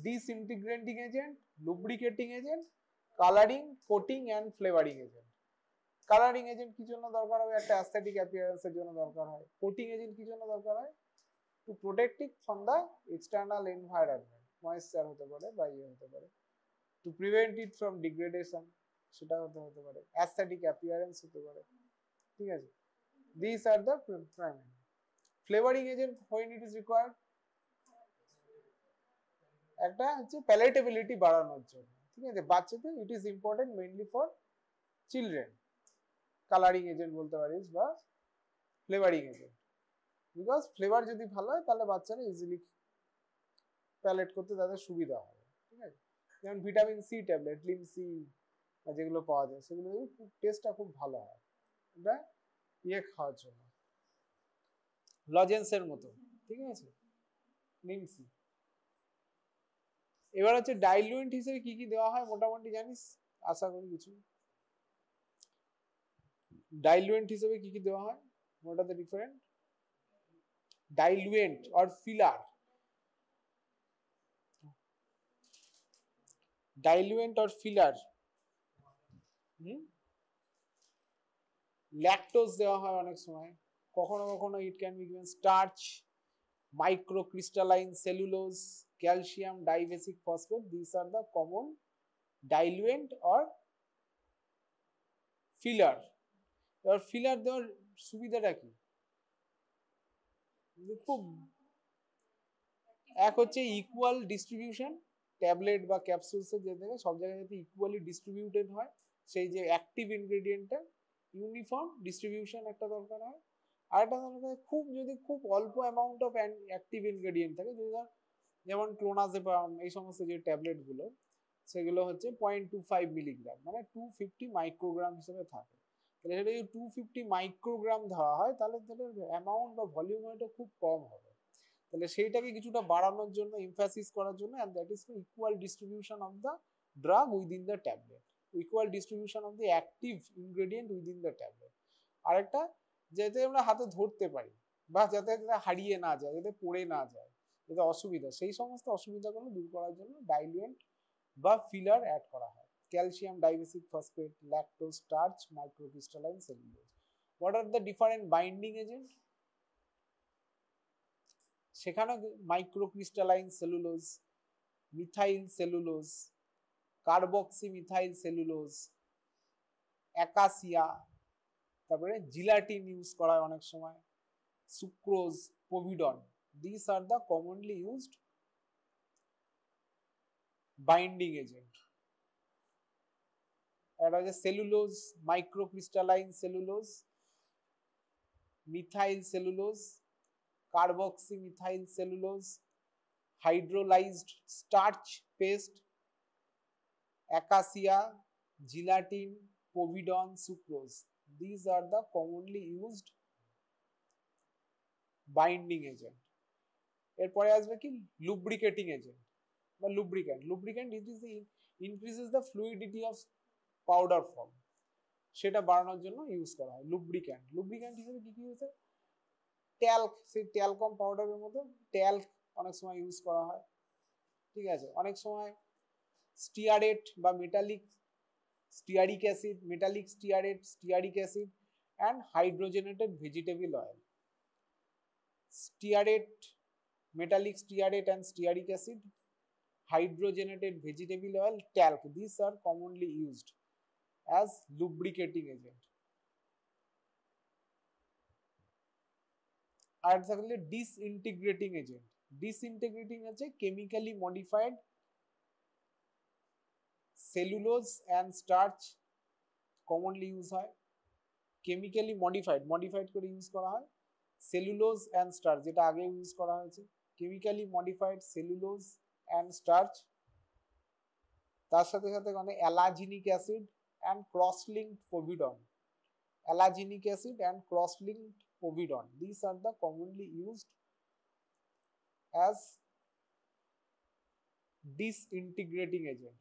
disintegrating agent, lubricating agent, colouring, coating and flavouring agent. Colouring agent কি জন্য দরকার হবে, একটা অ্যাস্থেটিক অ্যাপিয়ারেন্সের জন্য দরকার হয়। কোটিং এজেন্ট কি জন্য দরকার হয়, to protect it from the external environment, moisture হতে পারে বা ইয়ে হতে পারে, to prevent it from degradation, সেটা হতে পারে, অ্যাস্থেটিক অ্যাপিয়ারেন্স হতে পারে। ঠিক আছে, this are the primary. Flavouring agent when it is required, একটা হচ্ছে প্যালেটেবিলিটি বাড়ানোর জন্য। ঠিক আছে, বাচ্চাদের it is important mainly for children, colouring agent বলতে পারিস বা ফ্লেভারিং এজেন্ট, বিকজ ফ্লেভার যদি ভালো হয় তাহলে বাচ্চারা ইজিলি প্যালেট করতে তাদের সুবিধা হবে, ঠিক আছে। যেমন vitamin C tablet, Limcee যেগুলো পাওয়া যায় সেগুলো টেস্টটা খুব ভালো হয়, এটা খাওয়ার জন্য লজেন্সের মতো, ঠিক আছে, লিম সি। এবার হচ্ছে ডাইলুয়েন্ট হিসেবে কি কি দেওয়া হয় মোটামুটি জানিস, আশা করি কিছু। ডাইলুয়েন্ট হিসেবে কি কি দেওয়া হয়, what are the different diluent or filler, diluent or filler, lactose দেওয়া হয় অনেক সময়, কখনো কখনো it can be given starch, microcrystalline cellulose, calcium dibasic phosphate, this are the common diluent or filler। এবার ফিলার দেওয়ার সুবিধাটা কি, খুব এক হচ্ছে ইকুয়াল ডিস্ট্রিবিউশন, ট্যাবলেট বা ক্যাপসুলসের যে থেকে সব জায়গায় যাতে ইকুয়ালি ডিস্ট্রিবিউটেড হয়, সেই যে অ্যাক্টিভ ইনগ্রেডিয়েন্টটা ইউনিফর্ম ডিস্ট্রিবিউশন একটা দরকার হয়। আর একটা দরকার খুব যদি খুব অল্প অ্যামাউন্ট অফ অ্যাক্টিভ ইনগ্রেডিয়েন্ট থাকে, যদি যেমন ক্লোনাজেপাম এই সমস্ত যে ট্যাবলেটগুলো সেগুলো হচ্ছে 0.25 মিলিগ্রাম মানে 250 মাইক্রোগ্রাম হিসেবে থাকে, তাহলে সেটা যদি 250 মাইক্রোগ্রাম ধরা হয় তাহলে অ্যামাউন্ট বা ভলিউমটা খুব কম হবে, তাহলে সেইটাকে কিছুটা বাড়ানোর জন্য এমফাসিস করার জন্য, and that is for equal distribution of the drug within the tablet, equal distribution of the active ingredient within the tablet। আরেকটা যাতে আমরা হাতে ধরতে পারি বা যাতে হারিয়ে না যায়, যাতে পড়ে না যায়, যাতে অসুবিধা, সেই সমস্ত অসুবিধাগুলো দূর করার জন্য ডাইলুয়েন্ট বা ফিলার অ্যাড করা হয়। Calcium dibasic phosphate, lactose, starch, microcrystalline cellulose. What are the different binding agent, সেখানে microcrystalline cellulose, methyl cellulose, carboxy methyl cellulose, acacia, তারপরে জিলাটিন ইউজ করা হয় অনেক সময়, sucrose, povidone, this are the commonly used binding agent. এটা হচ্ছে cellulose, microcrystalline cellulose, methyl cellulose, carboxy methyl cellulose, hydrolysed starch paste, acacia, gelatin, povidone, sucrose, these are the commonly used binding agent। এরপরে আসবে কি lubricating agent বা lubricant. Lubricant it is increases the fluidity of powder form, সেটা বাড়ানোর জন্য use করা হয় lubricant. Lubricant হিসেবে কি কি হয়েছে, ট্যাল্ক, সেই ট্যালকম পাউডারের মতো ট্যাল্ক অনেক সময় ইউজ করা হয়, ঠিক আছে। অনেক সময় স্টিয়ারেট বা metallic stearic acid, metallic stearate, stearic acid and hydrogenated vegetable oil. Stearate, metallic stearate and stearic acid, hydrogenated vegetable oil, talc, these are commonly used as lubricating agent। আর থাকলে disintegrating agent। disintegrating আছে chemically modified cellulose and starch commonly use হয়, chemically modified করে use করা হয় cellulose and starch, যেটা আগে use করা হয়েছে, chemically modified cellulose and starch, তার সাথে সাথে মানে alginic acid and cross-linked povidone, alginic acid and cross-linked povidone, these are the commonly used as disintegrating agent।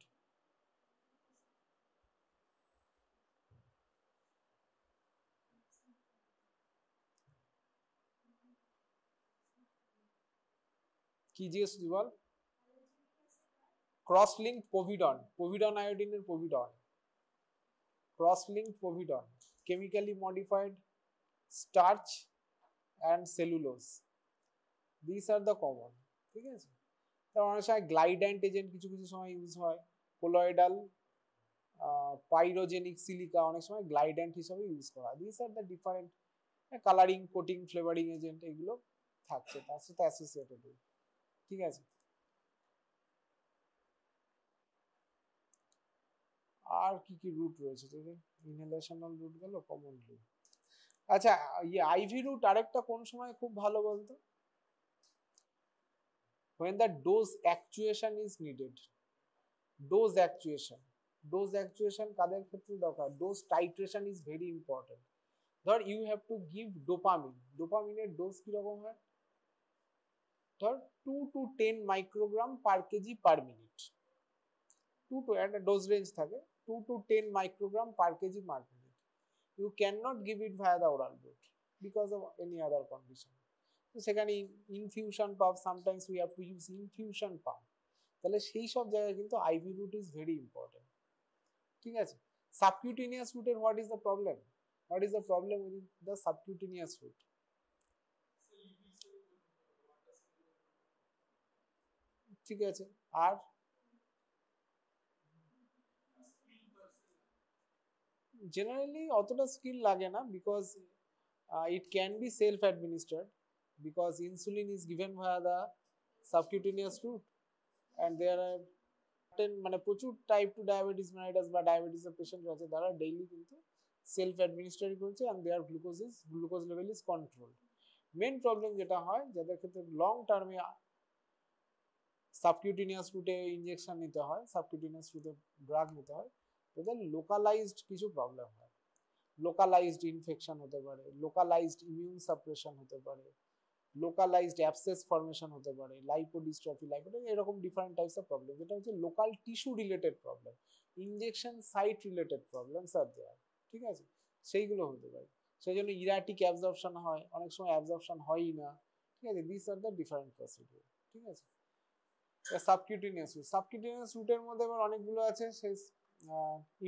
কি জিজ্ঞেস বল, cross-linked povidone, povidone iodine এর povidone, cross-linked povidone, chemically modified starch and cellulose, these are the common, ঠিক আছে। তার অনেক সময় গ্লাইড্যান্ট agent কিছু কিছু সময় ইউজ হয়, কোলয়েডাল, পাইরোজেনিক সিলিকা অনেক সময় গ্লাইড্যান্ট হিসেবে ইউজ করা। This are the different colouring, coating, flavouring agent এগুলো থাকছে তার সাথে অ্যাসোসিয়েটেড, ঠিক আছে। আর কি রুট রয়েছে, ইনহেলেশনাল রুট গেল কমনলি। আচ্ছা আইভি রুট আরেকটা কোন সময় খুব ভালো বলতো, when the dose actuation is needed, dose actuation কাদের ক্ষেত্রে দরকার, dose titration is very important। ধর you have to give ডোপামিনের ডোজ কিরকম হয়, ধর 2 to 10 microgram per KG per minute, 2 to একটা ডোজ রেঞ্জ থাকে 2 to 10 microgram per KG per minute. You cannot give it via the oral route because of any other condition। তো সেখানে infusion pump, sometimes we have to use infusion pump, তাহলে সেই সব জায়গায় কিন্তু IV route is very important. ঠিক আছে, subcutaneous রুটের what is the problem, what is the problem with the subcutaneous route? ঠিক আছে, আর জেনারেলি অতটা স্কিল লাগে না, because it can be self administered because insulin is given via the subcutaneous route and there are মানে প্রচুর type 2 diabetes mellitus বা ডায়াবেটিসের পেশেন্ট আছে যারা ডেইলি কিন্তু সেলফ অ্যাডমিনিস্ট্রেট করছে and their glucose level is controlled। Main problem যেটা হয় যাদের ক্ষেত্রে লং টার্মে সাবকিউটেনিয়াস রুটে ইনজেকশন নিতে হয়, সাবকিউটেনিয়াস রুটে ড্রাগ নিতে হয়, তাদের লোকালাইজড কিছু প্রবলেম হয়, লোকালাইজড ইনফেকশন হতে পারে, লোকালাইজড ইমিউন সাপ্রেশন হতে পারে, লোকালাইজড অ্যাবসেস ফর্মেশন হতে পারে, লাইপোডিস্ট্রফি, এরকম ডিফারেন্ট টাইপস অফ প্রবলেম, যেটা হচ্ছে local tissue related problem, injection site related problems are there. ঠিক আছে, সেইগুলো হতে পারে, সেই জন্য ইরাটিক অ্যাবজর্পশন হয়, অনেক সময় অ্যাবজর্পশন হয়ই না। ঠিক আছে, this are the different procedure. ঠিক আছে, সাবকিউটেনিয়াস রুটের মধ্যে আবার অনেকগুলো আছে, সেই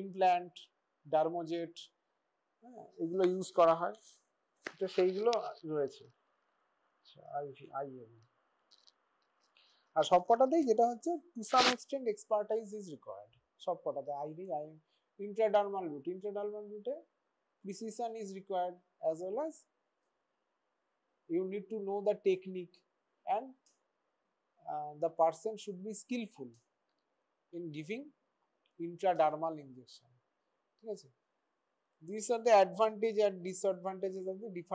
ইমপ্ল্যান্ট, ডার্মোজেট, হ্যাঁ এগুলো ইউজ করা হয়, তো সেইগুলো রয়েছে। আর সবকটাতেই যেটা হচ্ছে to some extent expertise is required, সবকটাতে ইন্ট্রাডার্মাল রুটে precision is required as well as you need to know the technique and the person should be skillful in giving intradermal injection। ঠিক আছে, these are the advantage and disadvantages of the different